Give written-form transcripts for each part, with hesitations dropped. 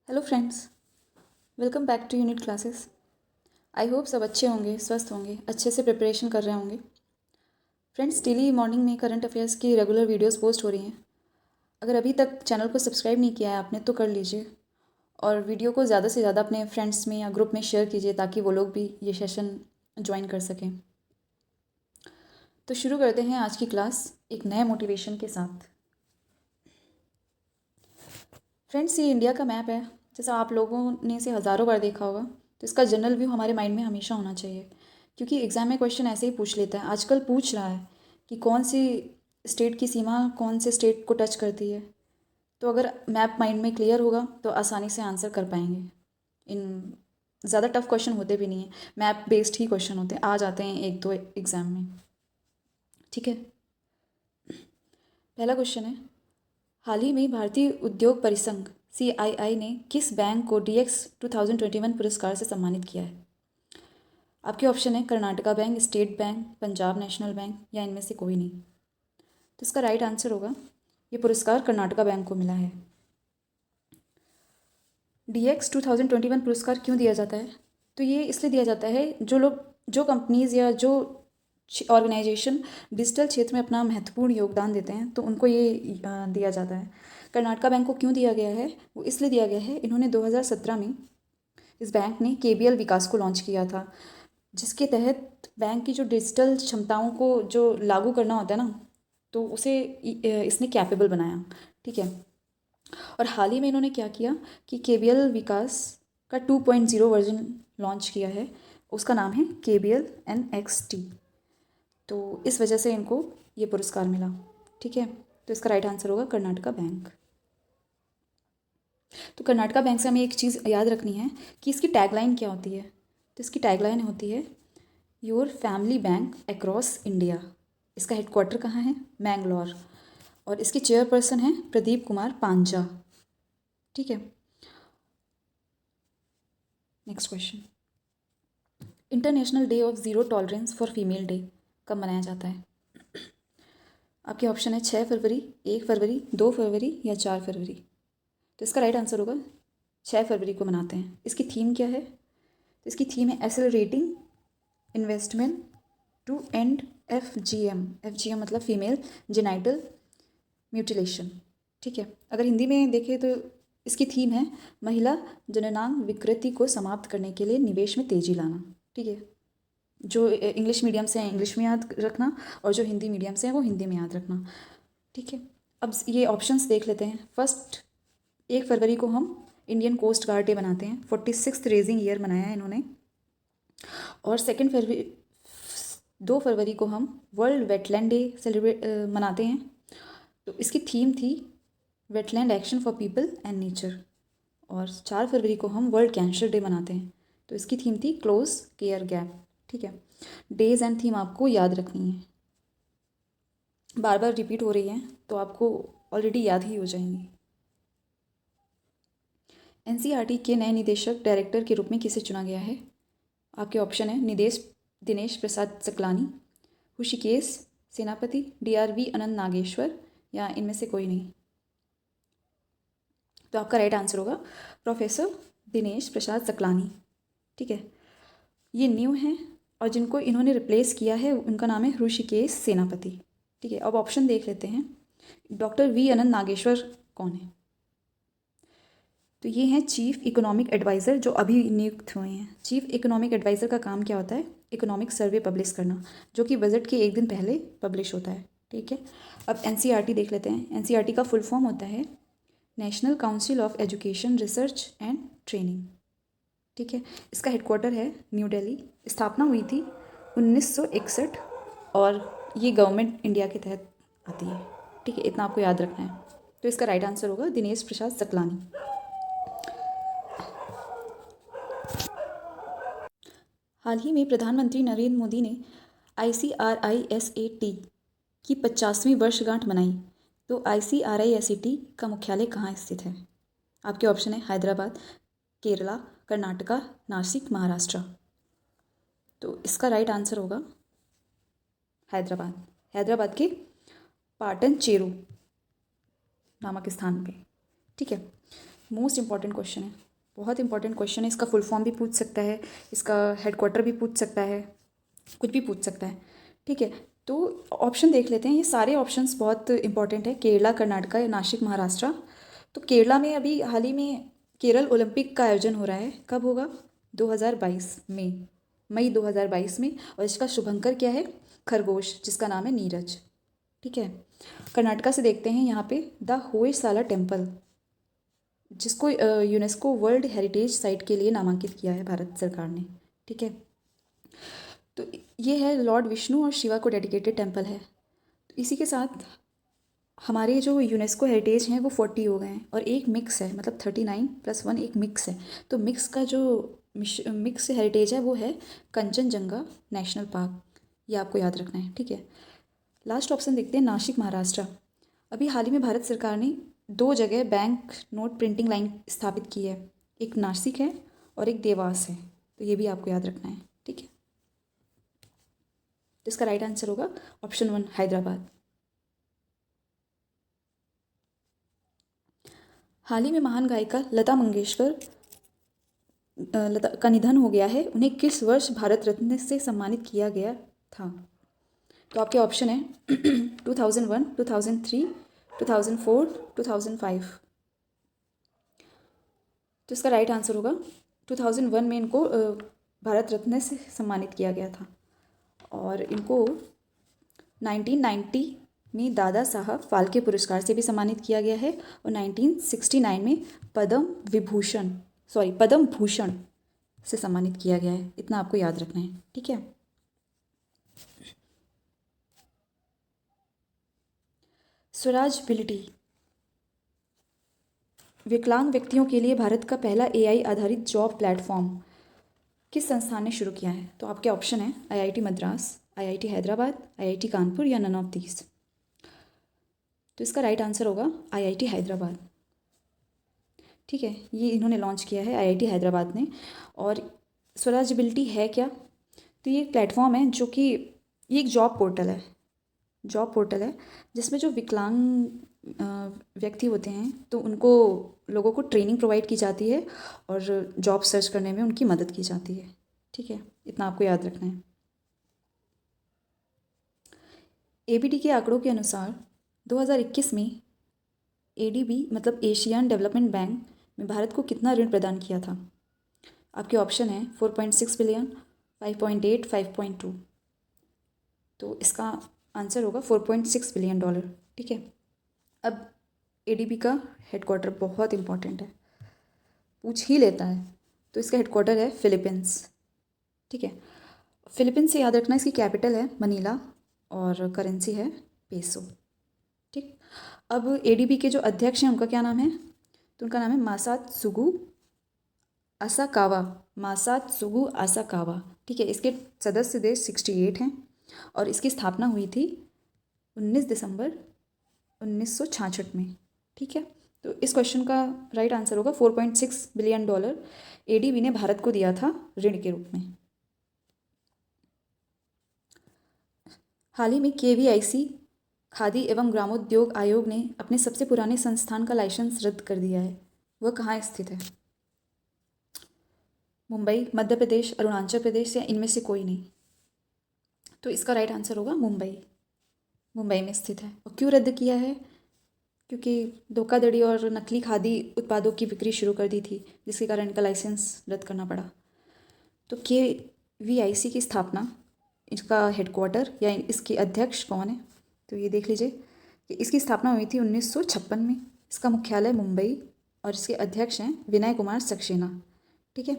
Hello friends, welcome back to unit classes. I hope सब अच्छे होंगे, स्वस्थ होंगे, अच्छे से प्रिपरेशन कर रहे होंगे। फ्रेंड्स, डेली मॉर्निंग में करंट अफेयर्स की रेगुलर वीडियोस पोस्ट हो रही हैं। अगर अभी तक चैनल को सब्सक्राइब नहीं किया है आपने तो कर लीजिए और वीडियो को ज़्यादा से ज़्यादा अपने फ्रेंड्स में या ग्रुप में शेयर कीजिए ताकि वो लोग भी ये सेशन ज्वाइन कर सकें। तो शुरू करते हैं आज की क्लास एक नए मोटिवेशन के साथ। फ्रेंड्स, ये इंडिया का मैप है। जैसा आप लोगों ने इसे हज़ारों बार देखा होगा, तो इसका जनरल व्यू हमारे माइंड में हमेशा होना चाहिए, क्योंकि एग्ज़ाम में क्वेश्चन ऐसे ही पूछ लेता है। आजकल पूछ रहा है कि कौन सी स्टेट की सीमा कौन से स्टेट को टच करती है। तो अगर मैप माइंड में क्लियर होगा तो आसानी से आंसर कर पाएंगे। इन ज़्यादा टफ क्वेश्चन होते भी नहीं हैं, मैप बेस्ड ही क्वेश्चन होते हैं, आ जाते हैं एक दो एग्ज़ाम में। ठीक है, पहला क्वेश्चन है, हाल ही में भारतीय उद्योग परिसंघ CII ने किस बैंक को DX 2021 पुरस्कार से सम्मानित किया है? आपके ऑप्शन है Karnataka bank, state bank, Punjab national bank या इनमें से कोई नहीं। तो इसका राइट आंसर होगा, ये पुरस्कार कर्नाटका बैंक को मिला है। DX 2021 पुरस्कार क्यों दिया जाता है? तो ये इसलिए दिया जाता है जो कंपनीज़ या जो ऑर्गेनाइजेशन डिजिटल क्षेत्र में अपना महत्वपूर्ण योगदान देते हैं तो उनको ये दिया जाता है। कर्नाटका बैंक को क्यों दिया गया है? वो इसलिए दिया गया है, इन्होंने 2017 में इस बैंक ने KBL विकास को लॉन्च किया था, जिसके तहत बैंक की जो डिजिटल क्षमताओं को जो लागू करना होता है ना, तो उसे इसने कैपेबल बनाया। ठीक है, और हाल ही में इन्होंने क्या किया कि KBL विकास का 2.0 वर्जन लॉन्च किया है, उसका नाम है KBL NXT। तो इस वजह से इनको ये पुरस्कार मिला। ठीक है, तो इसका राइट आंसर होगा कर्नाटका बैंक। तो कर्नाटका बैंक से हमें एक चीज़ याद रखनी है कि इसकी टैगलाइन क्या होती है। तो इसकी टैगलाइन होती है your family bank across India. इसका हेडक्वार्टर कहाँ है? मैंगलोर। और इसके चेयरपर्सन हैं प्रदीप कुमार पांजा। ठीक है, next question, international day of zero tolerance for female day कब मनाया जाता है? आपके ऑप्शन है 6 फरवरी, 1 फरवरी, 2 फरवरी या 4 फरवरी। तो इसका राइट आंसर होगा 6 फरवरी को मनाते हैं। इसकी थीम क्या है? तो इसकी थीम है accelerating investment to end FGM मतलब फीमेल जेनाइटल म्यूटिलेशन। ठीक है, अगर हिंदी में देखें तो इसकी थीम है महिला जननांग विकृति को समाप्त करने के लिए निवेश में तेजी लाना। ठीक है, जो इंग्लिश मीडियम से हैं इंग्लिश में याद रखना और जो हिंदी मीडियम से हैं वो हिंदी में याद रखना। ठीक है, अब ये ऑप्शंस देख लेते हैं। फर्स्ट, 1 फरवरी को हम इंडियन कोस्ट गार्ड डे मनाते हैं, 46th रेजिंग ईयर मनाया है इन्होंने। और 2 फरवरी 2 फरवरी को हम वर्ल्ड वेटलैंड डे सेलिब्रेट मनाते हैं। तो इसकी थीम थी wetland action for people and nature. और 4 फरवरी को हम वर्ल्ड कैंसर डे मनाते हैं, तो इसकी थीम थी क्लोज केयर गैप। ठीक है, डेज एंड थीम आपको याद रखनी है, बार बार रिपीट हो रही हैं तो आपको ऑलरेडी याद ही हो जाएंगी। NCERT के नए निदेशक डायरेक्टर के रूप में किसे चुना गया है? आपके ऑप्शन है दिनेश प्रसाद सकलानी, ऋषिकेश सेनापति, DRV अनंत नागेश्वर या इनमें से कोई नहीं। तो आपका राइट आंसर होगा प्रोफेसर दिनेश प्रसाद सकलानी। ठीक है, ये न्यू हैं और जिनको इन्होंने रिप्लेस किया है उनका नाम है ऋषिकेश सेनापति। ठीक है, अब ऑप्शन देख लेते हैं। डॉक्टर V अनंत नागेश्वर कौन है? तो ये हैं चीफ इकोनॉमिक एडवाइज़र जो अभी नियुक्त हुए हैं। चीफ इकोनॉमिक एडवाइज़र का काम क्या होता है? इकोनॉमिक सर्वे पब्लिश करना, जो कि बजट के एक दिन पहले पब्लिश होता है। ठीक है, अब NCERT देख लेते हैं। NCERT का फुल फॉर्म होता है national council of education research and training. ठीक है, इसका हेडक्वार्टर है न्यू दिल्ली। स्थापना हुई थी 1961 और ये गवर्नमेंट इंडिया के तहत आती है। ठीक है, इतना आपको याद रखना है। तो इसका राइट आंसर होगा दिनेश प्रसाद सकलानी। हाल ही में प्रधानमंत्री नरेंद्र मोदी ने ICRISAT की 50वीं वर्षगांठ मनाई। तो ICRISAT का मुख्यालय कहाँ स्थित है? आपके ऑप्शन है हैदराबाद, केरला, कर्नाटका, नासिक, महाराष्ट्र। तो इसका राइट आंसर होगा हैदराबाद के पाटन चेरू नामक स्थान पे। ठीक है, मोस्ट इंपॉर्टेंट क्वेश्चन है, बहुत इंपॉर्टेंट क्वेश्चन है। इसका फुल फॉर्म भी पूछ सकता है, इसका हेडक्वार्टर भी पूछ सकता है, कुछ भी पूछ सकता है। ठीक है, तो ऑप्शन देख लेते हैं। ये सारे ऑप्शंस बहुत इंपॉर्टेंट है। केरला, कर्नाटका, नासिक, महाराष्ट्र। तो केरला में अभी हाल ही में केरल ओलंपिक का आयोजन हो रहा है। कब होगा? 2022 में, मई 2022 में। और इसका शुभंकर क्या है? खरगोश, जिसका नाम है नीरज। ठीक है, कर्नाटका से देखते हैं। यहाँ पे द होयसाला टेम्पल, जिसको यूनेस्को वर्ल्ड हेरिटेज साइट के लिए नामांकित किया है भारत सरकार ने। ठीक है, तो ये है लॉर्ड विष्णु और शिवा को डेडिकेटेड टेम्पल है। तो इसी के साथ हमारे जो यूनेस्को हेरिटेज हैं वो 40 हो गए हैं, और एक मिक्स है, मतलब 39 + 1 एक मिक्स है। तो मिक्स का जो मिक्स हेरिटेज है वो है कंचनजंगा नेशनल पार्क। ये आपको याद रखना है। ठीक है, लास्ट ऑप्शन देखते हैं, नासिक, महाराष्ट्र। अभी हाल ही में भारत सरकार ने 2 जगह बैंक नोट प्रिंटिंग लाइन स्थापित की है, एक नासिक है और एक देवास है। तो ये भी आपको याद रखना है। ठीक है, तो इसका राइट आंसर होगा ऑप्शन 1, हैदराबाद। हाल ही में महान गायिका लता मंगेशकर लता का निधन हो गया है। उन्हें किस वर्ष भारत रत्न से सम्मानित किया गया था? तो आपके ऑप्शन है 2001, 2003, 2004, 2005। तो इसका राइट आंसर होगा 2001 में इनको भारत रत्न से सम्मानित किया गया था। और इनको 1990 में दादा साहब फाल्के पुरस्कार से भी सम्मानित किया गया है, और 1969 में पद्म भूषण से सम्मानित किया गया है। इतना आपको याद रखना है। ठीक है, स्वराज बिलिटी विकलांग व्यक्तियों के लिए भारत का पहला AI आधारित जॉब प्लेटफॉर्म किस संस्थान ने शुरू किया है? तो आपके ऑप्शन है IIT Madras, IIT Hyderabad, IIT Kanpur या नन ऑफ दीज। तो इसका राइट आंसर होगा IIT हैदराबाद। ठीक है, ये इन्होंने लॉन्च किया है IIT हैदराबाद ने। और स्वराजबिलिटी है क्या? तो ये एक प्लेटफॉर्म है जो कि ये एक जॉब पोर्टल है जिसमें जो विकलांग व्यक्ति होते हैं तो उनको लोगों को ट्रेनिंग प्रोवाइड की जाती है और जॉब सर्च करने में उनकी मदद की जाती है। ठीक है, इतना आपको याद रखना है। ABD के आंकड़ों के अनुसार 2021 में ADB मतलब एशियन डेवलपमेंट बैंक में भारत को कितना ऋण प्रदान किया था? आपके ऑप्शन है 4.6 बिलियन, 5.8, 5.2। तो इसका आंसर होगा $4.6 बिलियन। ठीक है, अब ADB का हेडक्वार्टर बहुत इंपॉर्टेंट है, पूछ ही लेता है। तो इसका हेडक्वार्टर है फिलीपींस। ठीक है, फिलीपींस से याद रखना, इसकी कैपिटल है मनीला और करेंसी है पेसो। ठीक, अब ADB के जो अध्यक्ष हैं उनका क्या नाम है? तो उनका नाम है मासात्सुगु आसाकावा। ठीक है, इसके सदस्य देश 68 हैं और इसकी स्थापना हुई थी 19 दिसंबर 1966 में। ठीक है, तो इस क्वेश्चन का राइट आंसर होगा $4.6 बिलियन ADB ने भारत को दिया था ऋण के रूप में। हाल ही में KVIC खादी एवं ग्रामोद्योग आयोग ने अपने सबसे पुराने संस्थान का लाइसेंस रद्द कर दिया है। वह कहाँ स्थित है? मुंबई, मध्य प्रदेश, अरुणाचल प्रदेश या इनमें से कोई नहीं। तो इसका राइट आंसर होगा मुंबई में स्थित है। और क्यों रद्द किया है? क्योंकि धोखाधड़ी और नकली खादी उत्पादों की बिक्री शुरू कर दी थी, जिसके कारण इनका लाइसेंस रद्द करना पड़ा। तो KVIC की स्थापना, इसका हेडक्वार्टर या इसके अध्यक्ष कौन है? तो ये देख लीजिए कि इसकी स्थापना हुई थी 1956 में। इसका मुख्यालय मुंबई और इसके अध्यक्ष हैं विनय कुमार सक्सेना। ठीक है,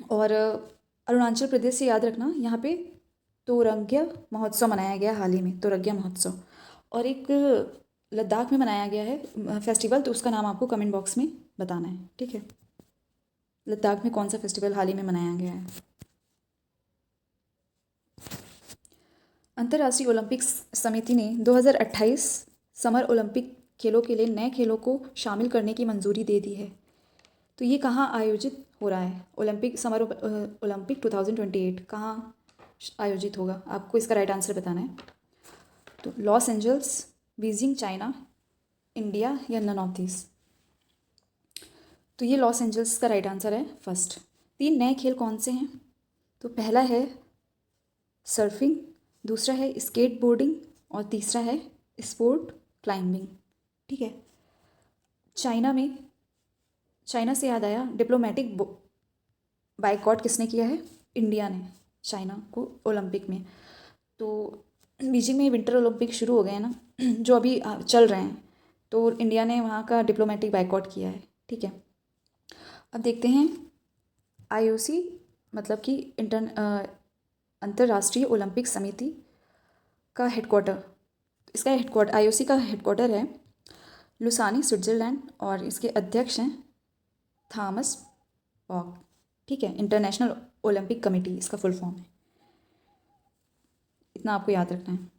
और अरुणाचल प्रदेश से याद रखना, यहाँ पे तोरंग्या महोत्सव मनाया गया हाल ही में, तोरंग्या महोत्सव। और एक लद्दाख में मनाया गया है फेस्टिवल, तो उसका नाम आपको कमेंट बॉक्स में बताना है। ठीक है, लद्दाख में कौन सा फेस्टिवल हाल ही में मनाया गया है? अंतर्राष्ट्रीय ओलंपिक समिति ने 2028 समर ओलंपिक खेलों के लिए नए खेलों को शामिल करने की मंजूरी दे दी है। तो ये कहाँ आयोजित हो रहा है? ओलंपिक 2028 कहाँ आयोजित होगा? आपको इसका राइट आंसर बताना है। तो Los Angeles, Beijing China, India या नन ऑफ दिस। तो ये लॉस एंजल्स का राइट आंसर है फर्स्ट। 3 नए खेल कौन से हैं? तो पहला है सर्फिंग, दूसरा है स्केट बोर्डिंग और तीसरा है स्पोर्ट क्लाइंबिंग। ठीक है। चाइना से याद आया, डिप्लोमेटिक बाइकॉट किसने किया है? इंडिया ने चाइना को ओलंपिक में। तो बीजिंग में विंटर ओलंपिक शुरू हो गए हैं ना, जो अभी चल रहे हैं, तो इंडिया ने वहाँ का डिप्लोमेटिक बाइकॉट किया है। ठीक है। अब देखते हैं आईओसी मतलब कि अंतर्राष्ट्रीय ओलंपिक समिति का हेडक्वार्टर। इसका हेडक्वार्टर, आईओसी का हेडक्वार्टर है लुसानी, स्विट्ज़रलैंड, और इसके अध्यक्ष हैं थॉमस बॉक। ठीक है। इंटरनेशनल ओलंपिक कमेटी इसका फुल फॉर्म है। इतना आपको याद रखना है।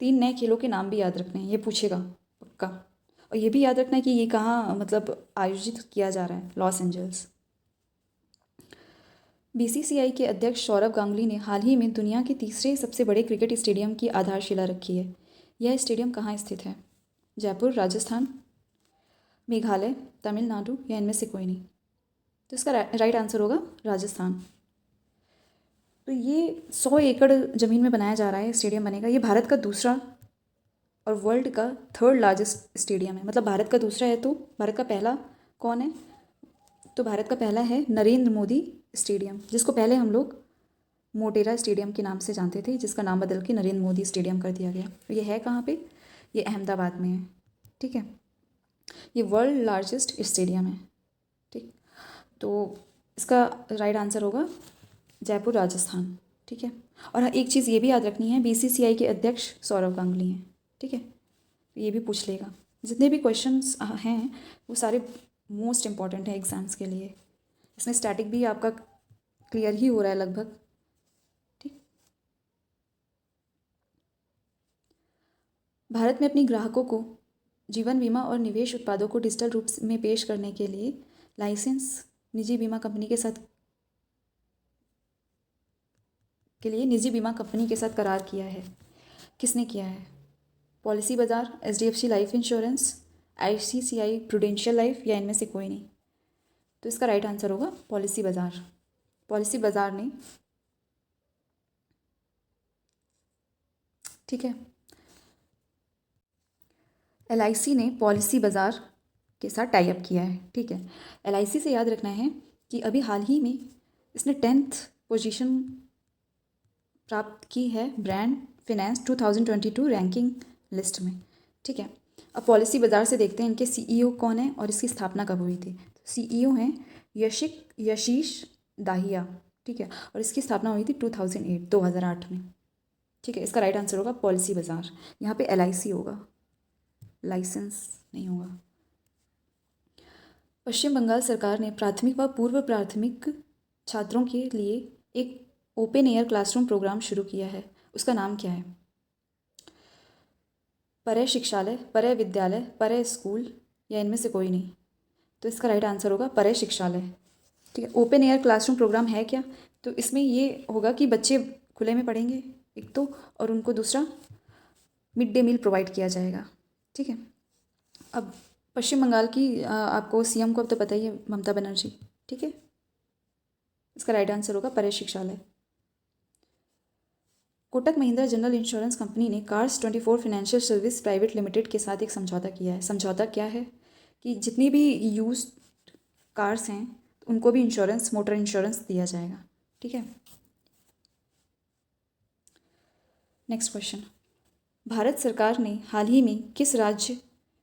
3 नए खेलों के नाम भी याद रखने हैं, ये पूछेगा पक्का। और ये भी याद रखना है कि ये कहाँ मतलब आयोजित किया जा रहा है, लॉस एंजल्स। बीसीसीआई के अध्यक्ष सौरव गांगुली ने हाल ही में दुनिया के तीसरे सबसे बड़े क्रिकेट स्टेडियम की आधारशिला रखी है। यह स्टेडियम कहाँ स्थित है? जयपुर, राजस्थान, मेघालय, तमिलनाडु या इनमें से कोई नहीं? तो इसका राइट आंसर होगा राजस्थान। तो ये 100 एकड़ ज़मीन में बनाया जा रहा है, स्टेडियम बनेगा। ये भारत का दूसरा और वर्ल्ड का 3rd लार्जेस्ट स्टेडियम है। मतलब भारत का दूसरा है तो भारत का पहला कौन है? तो भारत का पहला है नरेंद्र मोदी स्टेडियम, जिसको पहले हम लोग मोटेरा स्टेडियम के नाम से जानते थे, जिसका नाम बदल के नरेंद्र मोदी स्टेडियम कर दिया गया। ये है कहाँ पे? ये अहमदाबाद में है। ठीक है। ये वर्ल्ड लार्जेस्ट स्टेडियम है। ठीक। तो इसका राइट आंसर होगा जयपुर, राजस्थान। ठीक है। और एक चीज़ ये भी याद रखनी है, बीसीसीआई के अध्यक्ष सौरव गांगुली हैं। ठीक है। ये भी पूछ लेगा। जितने भी क्वेश्चंस हैं वो सारे मोस्ट इम्पॉर्टेंट है एग्ज़ाम्स के लिए। इसमें स्टैटिक भी आपका क्लियर ही हो रहा है लगभग। ठीक। भारत में अपनी ग्राहकों को जीवन बीमा और निवेश उत्पादों को डिजिटल रूप में पेश करने के लिए लाइसेंस निजी बीमा कंपनी के साथ करार किया है। किसने किया है? पॉलिसी बाजार, HDFC life insurance, ICCI prudential life या इनमें से कोई नहीं? तो इसका राइट आंसर होगा पॉलिसी बाजार। पॉलिसी बाजार ने, ठीक है, एलआईसी ने पॉलिसी बाजार के साथ टाई अप किया है। ठीक है। एलआईसी से याद रखना है कि अभी हाल ही में इसने 10th पोजीशन प्राप्त की है ब्रांड फिनेंस 2022 रैंकिंग लिस्ट में। ठीक है। अब पॉलिसी बाजार से देखते हैं इनके सीईओ कौन है और इसकी स्थापना कब हुई थी। सीईओ हैं यशीश दाहिया। ठीक है। और इसकी स्थापना हुई थी 2008 में। ठीक है। इसका राइट आंसर होगा पॉलिसी बाजार। यहाँ पे एलआईसी होगा, लाइसेंस नहीं होगा। पश्चिम बंगाल सरकार ने प्राथमिक व पूर्व प्राथमिक छात्रों के लिए एक ओपन एयर क्लासरूम प्रोग्राम शुरू किया है। उसका नाम क्या है? परय शिक्षालय, परय विद्यालय, परय स्कूल या इनमें से कोई नहीं? तो इसका राइट आंसर होगा परय शिक्षालय। ठीक है। ओपन एयर क्लासरूम प्रोग्राम है क्या? तो इसमें ये होगा कि बच्चे खुले में पढ़ेंगे एक तो, और उनको दूसरा मिड डे मील प्रोवाइड किया जाएगा। ठीक है। अब पश्चिम बंगाल की आपको सीएम को अब तो पता ही है, ममता बनर्जी। ठीक है। इसका राइट आंसर होगा परय शिक्षालय। Kotak Mahindra general insurance company ने cars 24 financial service private limited के साथ एक समझौता किया है। समझौता क्या है? कि जितनी भी यूज कार्स हैं उनको भी इंश्योरेंस, मोटर इंश्योरेंस दिया जाएगा। ठीक है। Next question. भारत सरकार ने हाल ही में किस राज्य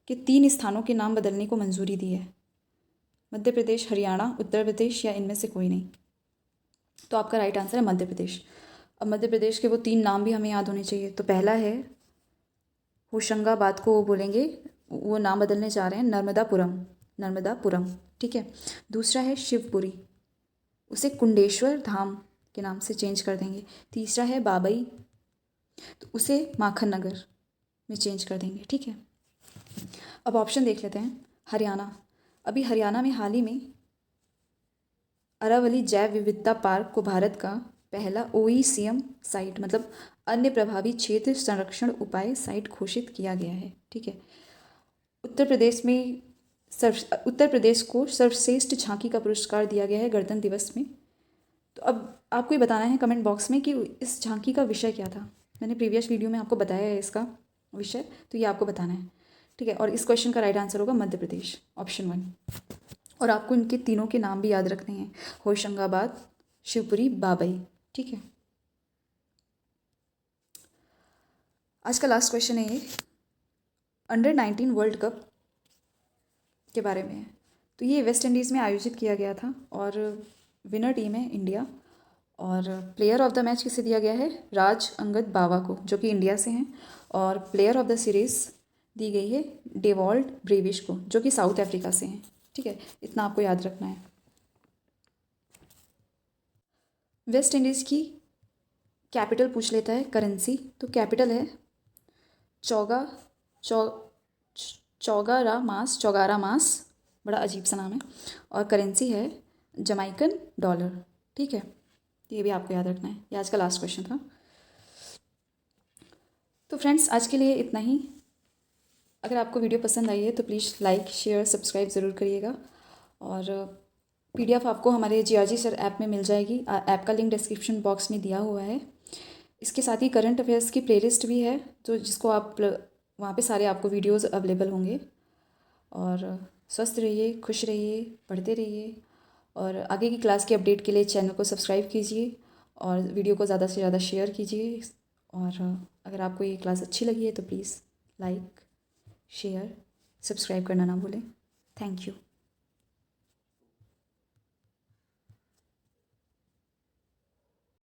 के 3 स्थानों के नाम बदलने को मंजूरी दी है? मध्य प्रदेश, हरियाणा, उत्तर प्रदेश या इनमें से कोई नहीं? तो आपका राइट आंसर है मध्य प्रदेश। अब मध्य प्रदेश के वो 3 नाम भी हमें याद होने चाहिए। तो पहला है होशंगाबाद को वो बोलेंगे, वो नाम बदलने जा रहे हैं नर्मदापुरम। ठीक है। दूसरा है शिवपुरी, उसे कुंडेश्वर धाम के नाम से चेंज कर देंगे। तीसरा है बाबई, तो उसे माखन नगर में चेंज कर देंगे। ठीक है। अब ऑप्शन देख लेते हैं। हरियाणा, अभी हरियाणा में हाल ही में अरावली जैव विविधता पार्क को भारत का पहला OECM साइट मतलब अन्य प्रभावी क्षेत्र संरक्षण उपाय साइट घोषित किया गया है। ठीक है। उत्तर प्रदेश में उत्तर प्रदेश को सर्वश्रेष्ठ झांकी का पुरस्कार दिया गया है गणतंत्र दिवस में। तो अब आपको ये बताना है कमेंट बॉक्स में कि इस झांकी का विषय क्या था। मैंने प्रीवियस वीडियो में आपको बताया है इसका विषय, तो ये आपको बताना है, ठीक है। और इस क्वेश्चन का राइट आंसर होगा मध्य प्रदेश, ऑप्शन 1। और आपको इनके तीनों के नाम भी याद रखने हैं, होशंगाबाद, शिवपुरी, बाबई, ठीक है। आज का लास्ट क्वेश्चन है ये, अंडर-19 वर्ल्ड कप के बारे में है। तो ये वेस्ट इंडीज़ में आयोजित किया गया था और विनर टीम है इंडिया। और प्लेयर ऑफ द मैच किसे दिया गया है? राज अंगद बावा को, जो कि इंडिया से हैं। और प्लेयर ऑफ द सीरीज़ दी गई है डेवॉल्ट ब्रेविश को, जो कि साउथ अफ्रीका से हैं, ठीक है। इतना आपको याद रखना है। वेस्ट इंडीज़ की कैपिटल पूछ लेता है, करेंसी। तो कैपिटल है चौगारा मास, बड़ा अजीब सा नाम है। और करेंसी है जमाइकन डॉलर, ठीक है। ये भी आपको याद रखना है। ये आज का लास्ट क्वेश्चन था। तो फ्रेंड्स, आज के लिए इतना ही। अगर आपको वीडियो पसंद आई है तो प्लीज़ लाइक, शेयर, सब्सक्राइब ज़रूर करिएगा। और PDF आपको हमारे GRG सर ऐप में मिल जाएगी। ऐप का लिंक डिस्क्रिप्शन बॉक्स में दिया हुआ है। इसके साथ ही करंट अफेयर्स की प्लेलिस्ट भी है, तो जिसको आप वहाँ पे सारे आपको वीडियोस अवेलेबल होंगे। और स्वस्थ रहिए, खुश रहिए, पढ़ते रहिए। और आगे की क्लास के अपडेट के लिए चैनल को सब्सक्राइब कीजिए और वीडियो को ज़्यादा से ज़्यादा शेयर कीजिए। और अगर आपको ये क्लास अच्छी लगी है तो प्लीज़ लाइक, शेयर, सब्सक्राइब करना ना भूलें। Thank you.